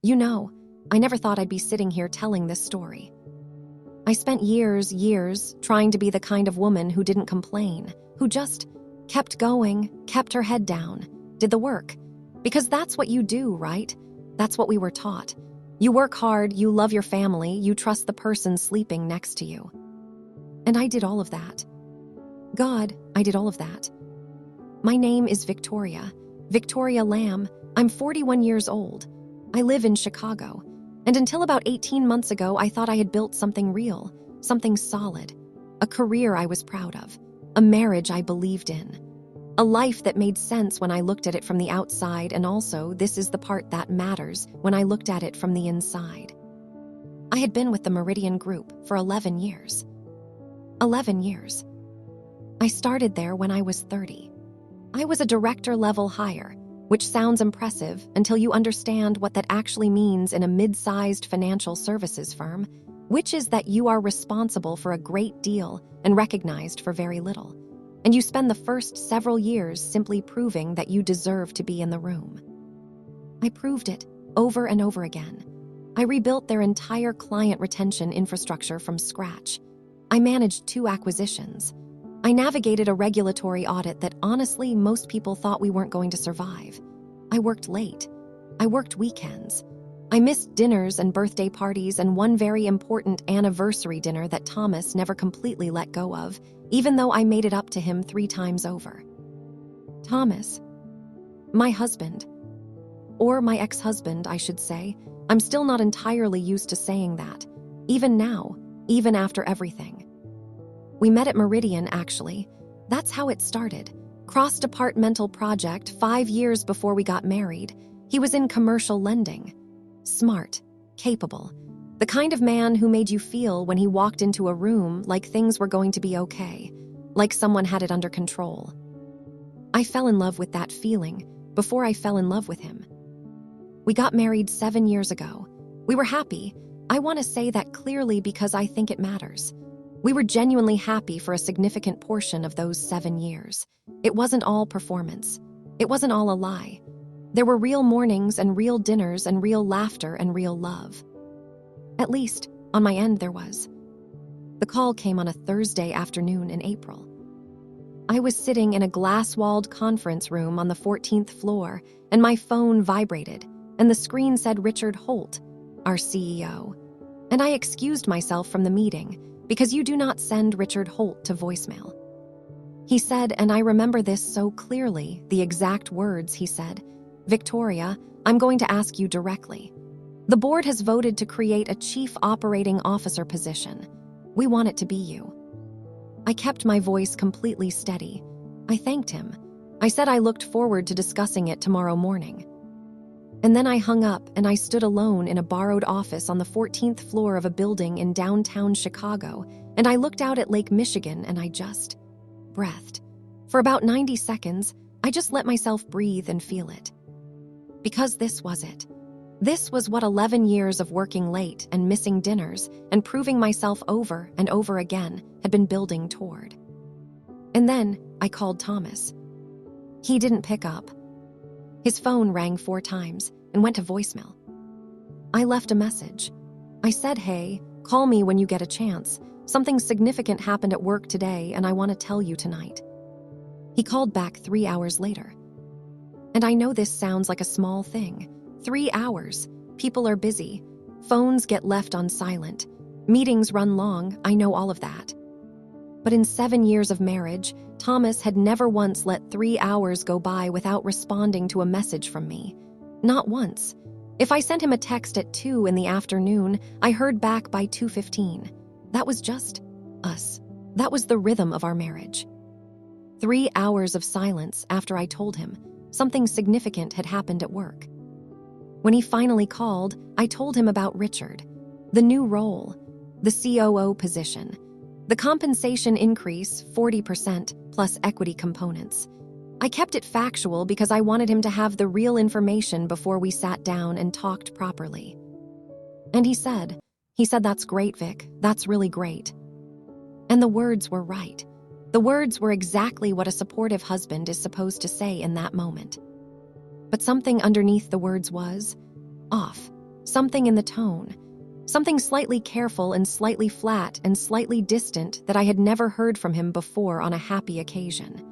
You know, I never thought I'd be sitting here telling this story. I spent years trying to be the kind of woman who didn't complain, who just kept going, kept her head down, did the work. Because that's what you do, right? That's what we were taught. You work hard, you love your family, you trust the person sleeping next to you. And I did all of that. God, I did all of that. My name is Victoria Lamb. I'm 41 years old. I live in Chicago. And until about 18 months ago, I thought I had built something real, something solid, a career I was proud of, a marriage I believed in, a life that made sense when I looked at it from the outside, and also, this is the part that matters, when I looked at it from the inside. I had been with the Meridian Group for 11 years. 11 years. I started there when I was 30. I was a director-level hire, which sounds impressive until you understand what that actually means in a mid-sized financial services firm, which is that you are responsible for a great deal and recognized for very little. And you spend the first several years simply proving that you deserve to be in the room. I proved it over and over again. I rebuilt their entire client retention infrastructure from scratch. I managed 2 acquisitions. I navigated a regulatory audit that honestly most people thought we weren't going to survive. I worked late. I worked weekends. I missed dinners and birthday parties and one very important anniversary dinner that Thomas never completely let go of, even though I made it up to him 3 times over. Thomas, my husband, or my ex-husband, I should say. I'm still not entirely used to saying that, even now, even after everything. We met at Meridian, actually. That's how it started. Cross-departmental project 5 years before we got married. He was in commercial lending. Smart, capable. The kind of man who made you feel when he walked into a room like things were going to be okay, like someone had it under control. I fell in love with that feeling before I fell in love with him. We got married 7 years ago. We were happy. I want to say that clearly because I think it matters. We were genuinely happy for a significant portion of those 7 years. It wasn't all performance. It wasn't all a lie. There were real mornings and real dinners and real laughter and real love. At least, on my end there was. The call came on a Thursday afternoon in April. I was sitting in a glass-walled conference room on the 14th floor, and my phone vibrated, and the screen said Richard Holt, our CEO. And I excused myself from the meeting, because you do not send Richard Holt to voicemail. He said, and I remember this so clearly, the exact words he said, "Victoria, I'm going to ask you directly. The board has voted to create a chief operating officer position. We want it to be you." I kept my voice completely steady. I thanked him. I said I looked forward to discussing it tomorrow morning. And then I hung up and I stood alone in a borrowed office on the 14th floor of a building in downtown Chicago, and I looked out at Lake Michigan and I just breathed. For about 90 seconds, I just let myself breathe and feel it. Because this was it. This was what 11 years of working late and missing dinners and proving myself over and over again had been building toward. And then I called Thomas. He didn't pick up. His phone rang 4 times and went to voicemail. I left a message. I said, "Hey, call me when you get a chance. Something significant happened at work today and I want to tell you tonight." He called back 3 hours later. And I know this sounds like a small thing. 3 hours. People are busy. Phones get left on silent. Meetings run long, I know all of that. But in 7 years of marriage, Thomas had never once let 3 hours go by without responding to a message from me. Not once. If I sent him a text at 2 in the afternoon, I heard back by 2:15. That was just us. That was the rhythm of our marriage. 3 hours of silence after I told him something significant had happened at work. When he finally called, I told him about Richard, the new role, the COO position, the compensation increase, 40% plus equity components. I kept it factual because I wanted him to have the real information before we sat down and talked properly. And he said, "That's great, Vic. That's really great." And the words were right. The words were exactly what a supportive husband is supposed to say in that moment. But something underneath the words was off. Something in the tone. Something slightly careful and slightly flat and slightly distant that I had never heard from him before on a happy occasion.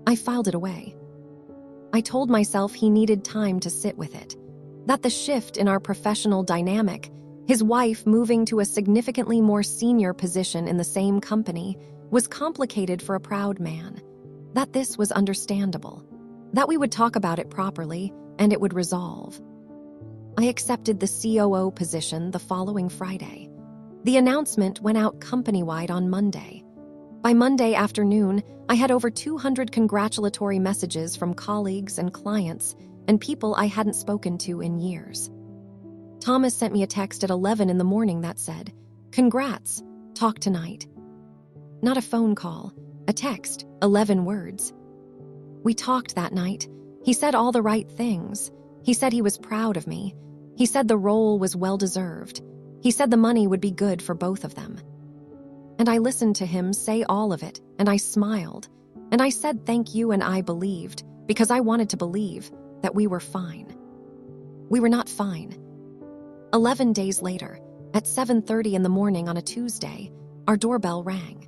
I filed it away. I told myself he needed time to sit with it. That the shift in our professional dynamic, his wife moving to a significantly more senior position in the same company, was complicated for a proud man. That this was understandable. That we would talk about it properly and it would resolve. I accepted the COO position the following Friday. The announcement went out company-wide on Monday. By Monday afternoon, I had over 200 congratulatory messages from colleagues and clients and people I hadn't spoken to in years. Thomas sent me a text at 11 in the morning that said, "Congrats, talk tonight." Not a phone call, a text, 11 words. We talked that night. He said all the right things. He said he was proud of me. He said the role was well-deserved. He said the money would be good for both of them. And I listened to him say all of it, and I smiled. And I said thank you, and I believed, because I wanted to believe, that we were fine. We were not fine. 11 days later, at 7:30 in the morning on a Tuesday, our doorbell rang.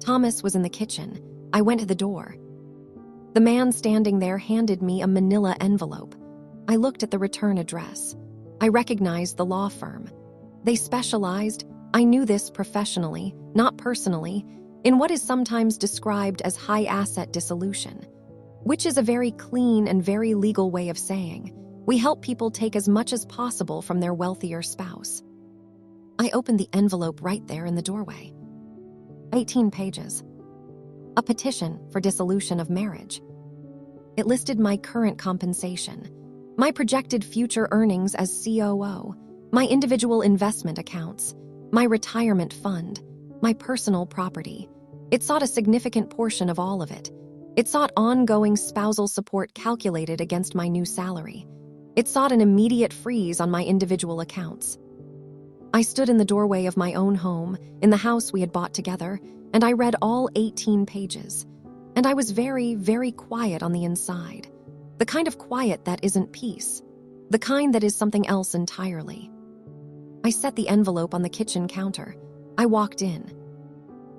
Thomas was in the kitchen. I went to the door. The man standing there handed me a manila envelope. I looked at the return address. I recognized the law firm. They specialized, I knew this professionally, not personally, in what is sometimes described as high-asset dissolution, which is a very clean and very legal way of saying we help people take as much as possible from their wealthier spouse. I opened the envelope right there in the doorway. 18 pages. A petition for dissolution of marriage. It listed my current compensation, my projected future earnings as COO, my individual investment accounts, my retirement fund, my personal property. It sought a significant portion of all of it. It sought ongoing spousal support calculated against my new salary. It sought an immediate freeze on my individual accounts. I stood in the doorway of my own home, in the house we had bought together, and I read all 18 pages. And I was very, very quiet on the inside. The kind of quiet that isn't peace. The kind that is something else entirely. I set the envelope on the kitchen counter. I walked in.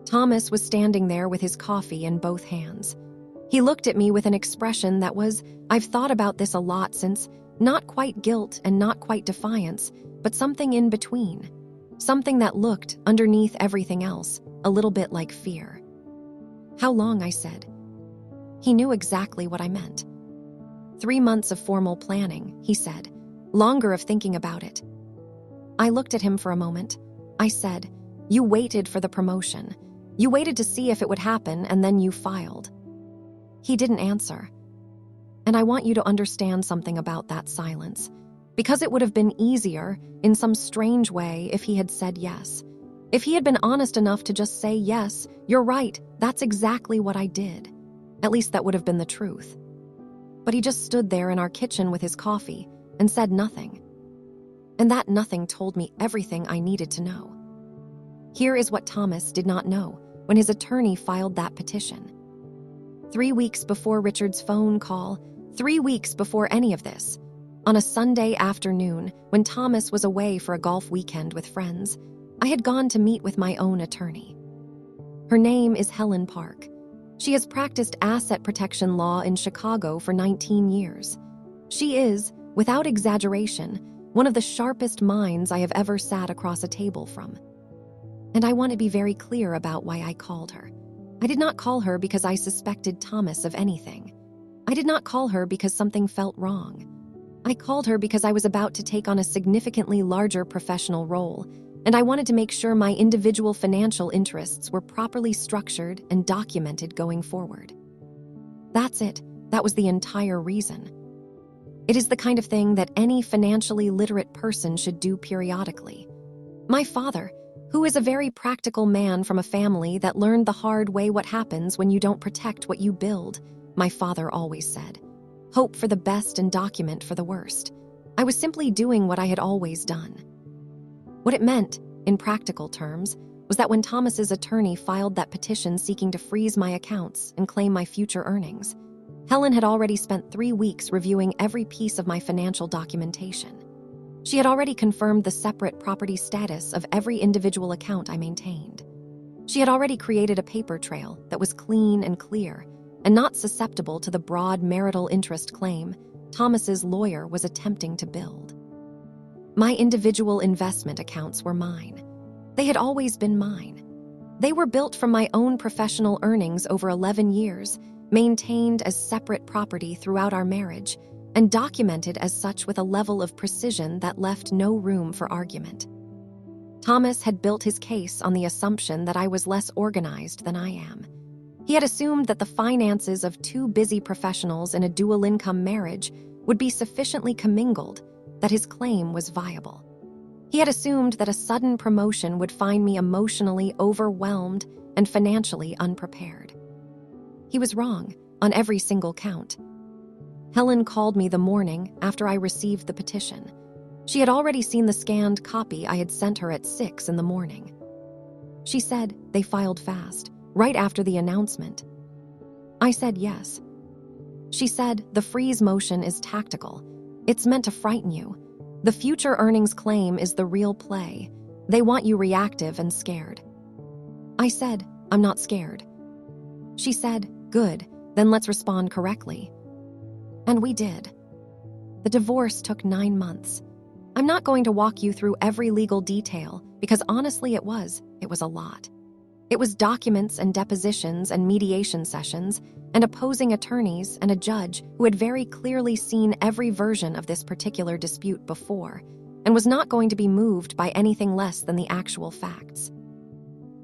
Thomas was standing there with his coffee in both hands. He looked at me with an expression that was, I've thought about this a lot since, not quite guilt and not quite defiance, but something in between. Something that looked, underneath everything else, a little bit like fear. How long, I said. He knew exactly what I meant. 3 months of formal planning, he said. Longer of thinking about it. I looked at him for a moment. I said, you waited for the promotion. You waited to see if it would happen, and then you filed. He didn't answer. And I want you to understand something about that silence, because it would have been easier, in some strange way, if he had said yes. If he had been honest enough to just say, yes, you're right, that's exactly what I did. At least that would have been the truth. But he just stood there in our kitchen with his coffee and said nothing. And that nothing told me everything I needed to know. Here is what Thomas did not know when his attorney filed that petition. 3 weeks before Richard's phone call, 3 weeks before any of this, on a Sunday afternoon when Thomas was away for a golf weekend with friends, I had gone to meet with my own attorney. Her name is Helen Park. She has practiced asset protection law in Chicago for 19 years. She is, without exaggeration, one of the sharpest minds I have ever sat across a table from. And I want to be very clear about why I called her. I did not call her because I suspected Thomas of anything. I did not call her because something felt wrong. I called her because I was about to take on a significantly larger professional role, and I wanted to make sure my individual financial interests were properly structured and documented going forward. That's it. That was the entire reason. It is the kind of thing that any financially literate person should do periodically. My father, who is a very practical man from a family that learned the hard way what happens when you don't protect what you build, my father always said, hope for the best and document for the worst. I was simply doing what I had always done. What it meant, in practical terms, was that when Thomas's attorney filed that petition seeking to freeze my accounts and claim my future earnings, Helen had already spent 3 weeks reviewing every piece of my financial documentation. She had already confirmed the separate property status of every individual account I maintained. She had already created a paper trail that was clean and clear and not susceptible to the broad marital interest claim Thomas's lawyer was attempting to build. My individual investment accounts were mine. They had always been mine. They were built from my own professional earnings over 11 years, maintained as separate property throughout our marriage, and documented as such with a level of precision that left no room for argument. Thomas had built his case on the assumption that I was less organized than I am. He had assumed that the finances of two busy professionals in a dual-income marriage would be sufficiently commingled that his claim was viable. He had assumed that a sudden promotion would find me emotionally overwhelmed and financially unprepared. He was wrong on every single count. Helen called me the morning after I received the petition. She had already seen the scanned copy I had sent her at 6 in the morning. She said they filed fast, right after the announcement. I said yes. She said the freeze motion is tactical. It's meant to frighten you. The future earnings claim is the real play. They want you reactive and scared. I said, I'm not scared. She said, good, then let's respond correctly. And we did. The divorce took 9 months. I'm not going to walk you through every legal detail because honestly it was a lot. It was documents and depositions and mediation sessions and opposing attorneys and a judge who had very clearly seen every version of this particular dispute before and was not going to be moved by anything less than the actual facts.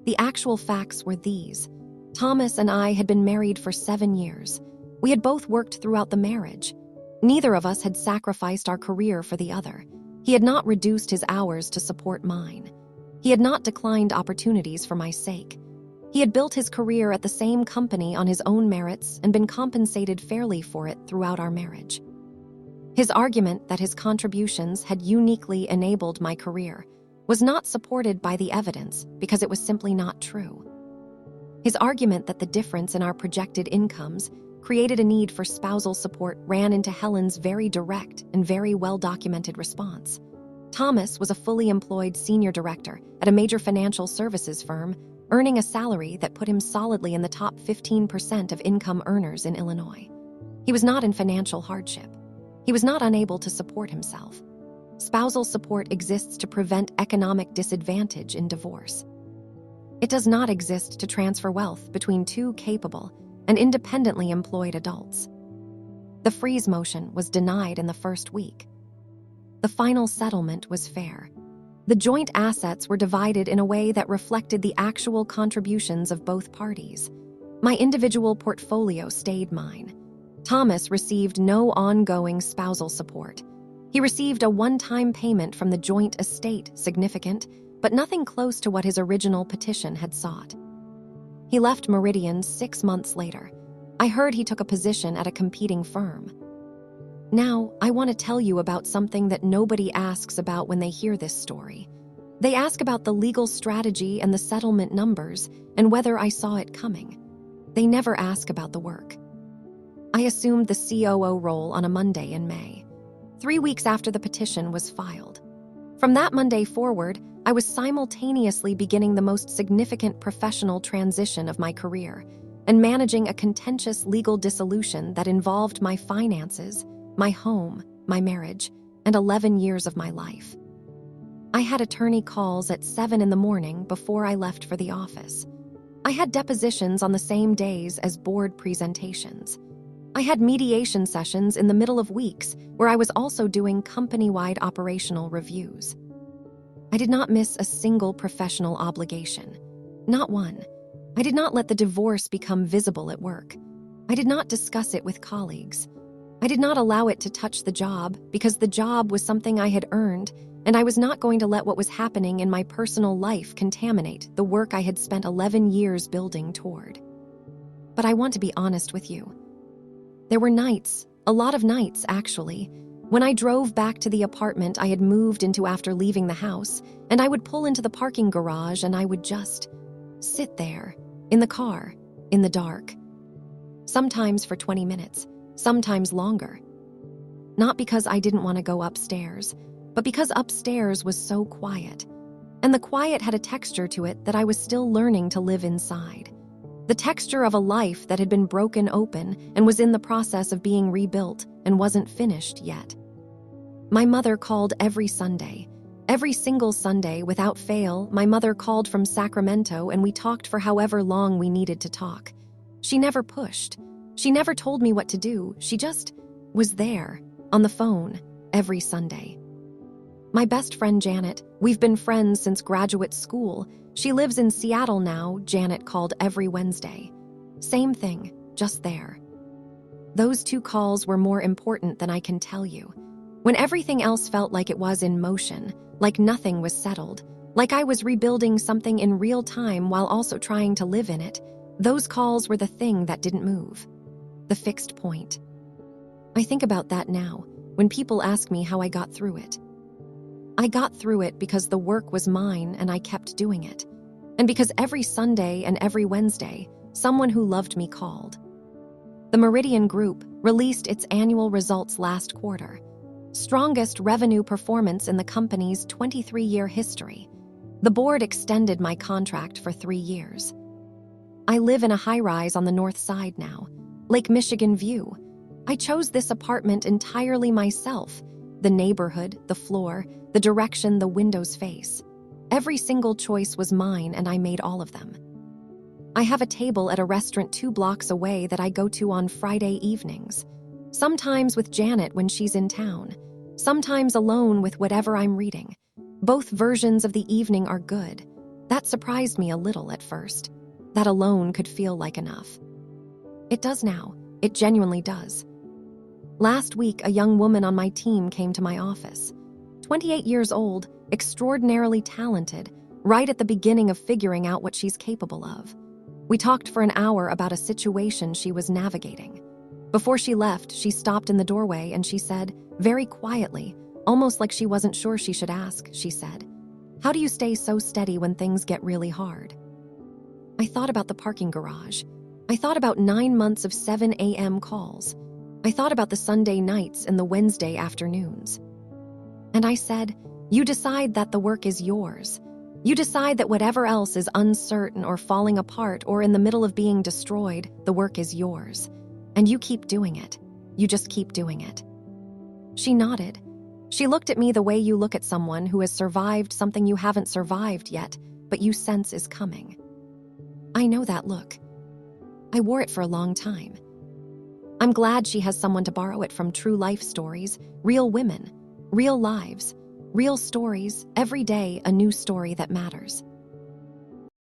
The actual facts were these. Thomas and I had been married for 7 years. We had both worked throughout the marriage. Neither of us had sacrificed our career for the other. He had not reduced his hours to support mine. He had not declined opportunities for my sake. He had built his career at the same company on his own merits and been compensated fairly for it throughout our marriage. His argument that his contributions had uniquely enabled my career was not supported by the evidence because it was simply not true. His argument that the difference in our projected incomes created a need for spousal support ran into Helen's very direct and very well-documented response. Thomas was a fully employed senior director at a major financial services firm, earning a salary that put him solidly in the top 15% of income earners in Illinois. He was not in financial hardship. He was not unable to support himself. Spousal support exists to prevent economic disadvantage in divorce. It does not exist to transfer wealth between two capable and independently employed adults. The freeze motion was denied in the first week. The final settlement was fair. The joint assets were divided in a way that reflected the actual contributions of both parties. My individual portfolio stayed mine. Thomas received no ongoing spousal support. He received a one-time payment from the joint estate, significant, but nothing close to what his original petition had sought. He left Meridian 6 months later. I heard he took a position at a competing firm. Now, I want to tell you about something that nobody asks about when they hear this story. They ask about the legal strategy and the settlement numbers and whether I saw it coming. They never ask about the work. I assumed the COO role on a Monday in May, 3 weeks after the petition was filed. From that Monday forward, I was simultaneously beginning the most significant professional transition of my career and managing a contentious legal dissolution that involved my finances, my home, my marriage, and 11 years of my life. I had attorney calls at 7 in the morning before I left for the office. I had depositions on the same days as board presentations. I had mediation sessions in the middle of weeks where I was also doing company-wide operational reviews. I did not miss a single professional obligation. Not one. I did not let the divorce become visible at work. I did not discuss it with colleagues. I did not allow it to touch the job because the job was something I had earned, and I was not going to let what was happening in my personal life contaminate the work I had spent 11 years building toward. But I want to be honest with you. There were nights, a lot of nights actually, when I drove back to the apartment I had moved into after leaving the house, and I would pull into the parking garage and I would just sit there, in the car, in the dark. Sometimes for 20 minutes, sometimes longer. Not because I didn't want to go upstairs, but because upstairs was so quiet. And the quiet had a texture to it that I was still learning to live inside. The texture of a life that had been broken open and was in the process of being rebuilt and wasn't finished yet. My mother called every Sunday. Every single Sunday, without fail, my mother called from Sacramento and we talked for however long we needed to talk. She never pushed. She never told me what to do. She just was there, on the phone, every Sunday. My best friend Janet, we've been friends since graduate school. She lives in Seattle now. Janet called every Wednesday. Same thing, just there. Those 2 calls were more important than I can tell you. When everything else felt like it was in motion, like nothing was settled, like I was rebuilding something in real time while also trying to live in it, those calls were the thing that didn't move. The fixed point. I think about that now, when people ask me how I got through it. I got through it because the work was mine and I kept doing it. And because every Sunday and every Wednesday, someone who loved me called. The Meridian Group released its annual results last quarter. Strongest revenue performance in the company's 23-year history. The board extended my contract for 3 years. I live in a high-rise on the north side now, Lake Michigan view. I chose this apartment entirely myself. The neighborhood, the floor, the direction the windows face. Every single choice was mine and I made all of them. I have a table at a restaurant 2 blocks away that I go to on Friday evenings. Sometimes with Janet when she's in town. Sometimes alone with whatever I'm reading. Both versions of the evening are good. That surprised me a little at first. That alone could feel like enough. It does now. It genuinely does. Last week, a young woman on my team came to my office. 28 years old, extraordinarily talented, right at the beginning of figuring out what she's capable of. We talked for an hour about a situation she was navigating. Before she left, she stopped in the doorway and she said, very quietly, almost like she wasn't sure she should ask, she said, "How do you stay so steady when things get really hard?" I thought about the parking garage. I thought about 9 months of 7 a.m. calls. I thought about the Sunday nights and the Wednesday afternoons. And I said, you decide that the work is yours. You decide that whatever else is uncertain or falling apart or in the middle of being destroyed, the work is yours. And you keep doing it. You just keep doing it. She nodded. She looked at me the way you look at someone who has survived something you haven't survived yet, but you sense is coming. I know that look. I wore it for a long time. I'm glad she has someone to borrow it from. True life stories, real women, real lives, real stories, every day a new story that matters.